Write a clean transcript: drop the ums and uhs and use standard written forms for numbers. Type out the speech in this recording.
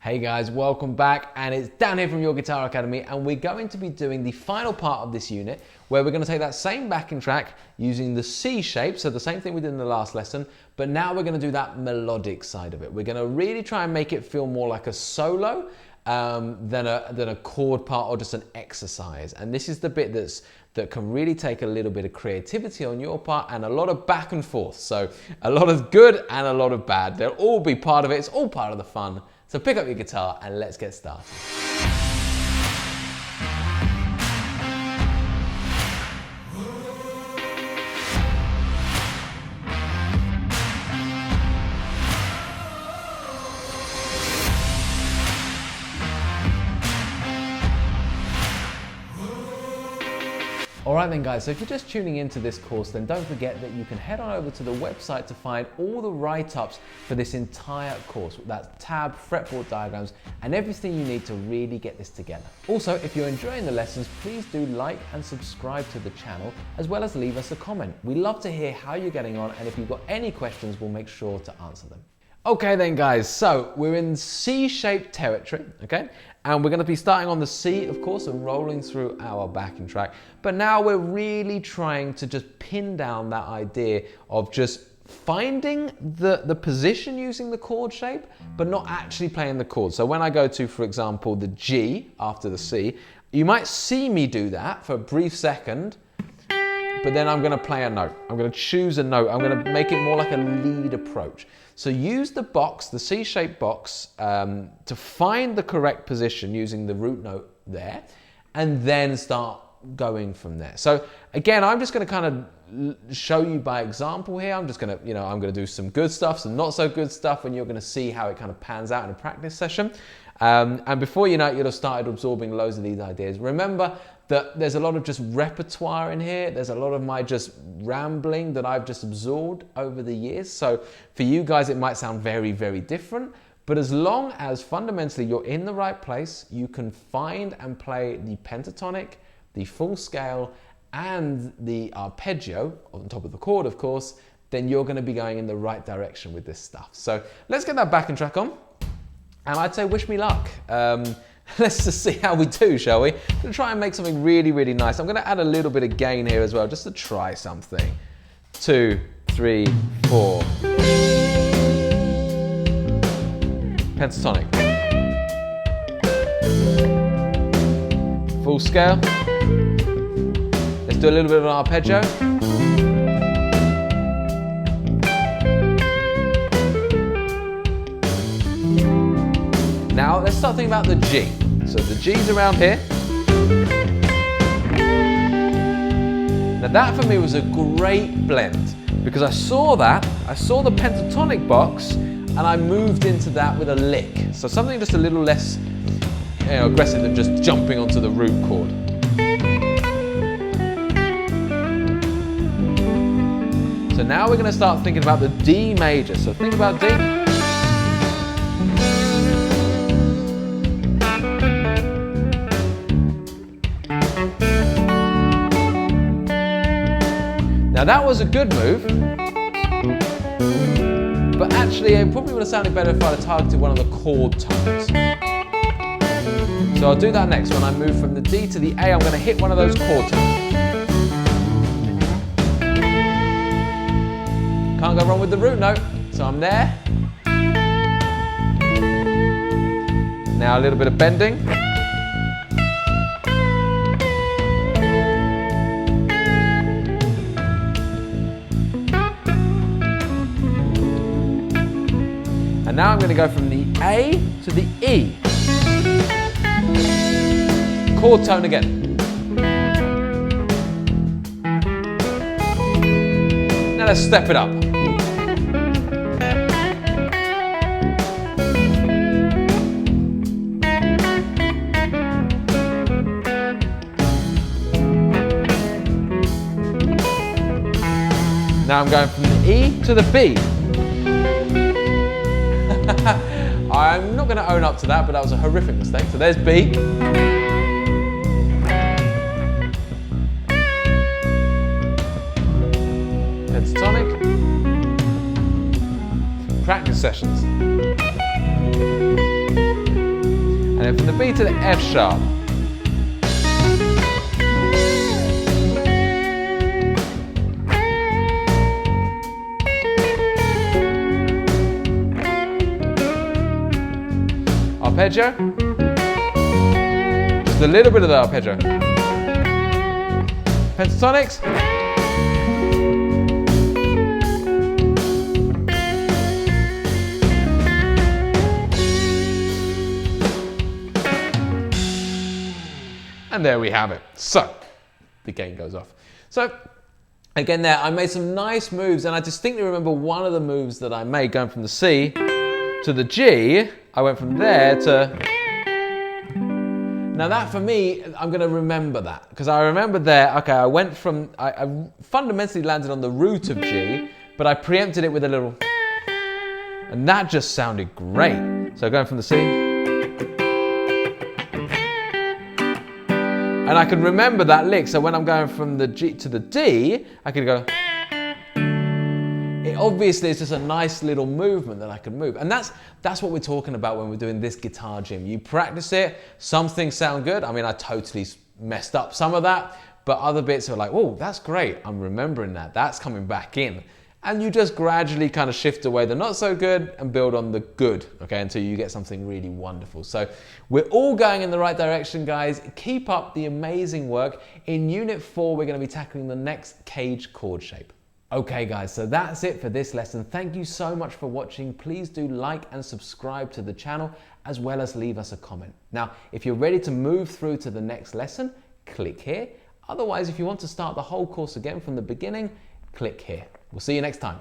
Hey guys, welcome back, and it's Dan here from Your Guitar Academy, and we're going to be doing the final part of this unit where we're going to take that same backing track using the C shape, so the same thing we did in the last lesson, but now we're going to do that melodic side of it. We're going to really try and make it feel more like a solo than a chord part or just an exercise. And this is the bit that can really take a little bit of creativity on your part and a lot of back and forth. So a lot of good and a lot of bad. They'll all be part of it. It's all part of the fun. So pick up your guitar and let's get started. Alright then guys, so if you're just tuning into this course, then don't forget that you can head on over to the website to find all the write-ups for this entire course. That's tab, fretboard diagrams, and everything you need to really get this together. Also, if you're enjoying the lessons, please do like and subscribe to the channel, as well as leave us a comment. We love to hear how you're getting on, and if you've got any questions, we'll make sure to answer them. Okay then guys, so we're in C-shaped territory, okay? And we're going to be starting on the C, of course, and rolling through our backing track. But now we're really trying to just pin down that idea of just finding the position using the chord shape, but not actually playing the chord. So when I go to, for example, the G after the C, you might see me do that for a brief second, but then I'm going to play a note. I'm going to choose a note. I'm going to make it more like a lead approach. So use the box, the C-shaped box, to find the correct position using the root note there, and then start going from there. So again, I'm just going to kind of show you by example here. I'm just going to, I'm going to do some good stuff, some not so good stuff, and you're going to see how it kind of pans out in a practice session. And before you know it, you'll have started absorbing loads of these ideas. Remember that there's a lot of just repertoire in here. There's a lot of my just rambling that I've just absorbed over the years. So for you guys, it might sound very, very different. But as long as fundamentally you're in the right place, you can find and play the pentatonic, the full scale, and the arpeggio on top of the chord, of course, then you're going to be going in the right direction with this stuff. So let's get that backing track on. And I'd say wish me luck. Let's just see how we do, shall we? I'm going to try and make something really, really nice. I'm going to add a little bit of gain here as well, just to try something. 2, 3, 4. Pentatonic. Full scale. Let's do a little bit of an arpeggio. Now let's start thinking about the G. So the G's around here. Now that for me was a great blend because I saw the pentatonic box and I moved into that with a lick. So something just a little less aggressive than just jumping onto the root chord. So now we're going to start thinking about the D major. So think about D. Now that was a good move, but actually it probably would have sounded better if I had targeted one of the chord tones. So I'll do that next. When I move from the D to the A, I'm going to hit one of those chord tones. Can't go wrong with the root note, so I'm there. Now a little bit of bending. And now I'm going to go from the A to the E. Chord tone again. Now let's step it up. Now I'm going from the E to the B. I'm not going to own up to that, but that was a horrific mistake. So there's B. Pentatonic. Practice sessions. then from the B to the F sharp. Arpeggio. Just a little bit of the arpeggio. Pentatonics. And there we have it. So, the game goes off. So, again there, I made some nice moves, and I distinctly remember one of the moves that I made going from the C to the G. I went from there to... Now that for me, I'm gonna remember that, because I remember there, okay, I went from, I fundamentally landed on the root of G, but I preempted it with a little, and that just sounded great. So going from the C, and I can remember that lick, so when I'm going from the G to the D, I could go, it obviously is just a nice little movement that I can move. And that's what we're talking about when we're doing this guitar gym. You practice it, some things sound good. I mean, I totally messed up some of that, but other bits are like, oh, that's great. I'm remembering that. That's coming back in. And you just gradually kind of shift away the not so good and build on the good, okay, until you get something really wonderful. So we're all going in the right direction, guys. Keep up the amazing work. In Unit 4, we're going to be tackling the next CAGED chord shape. Okay guys, so that's it for this lesson. Thank you so much for watching. Please do like and subscribe to the channel, as well as leave us a comment. Now, if you're ready to move through to the next lesson, click here. Otherwise, if you want to start the whole course again from the beginning, click here. We'll see you next time.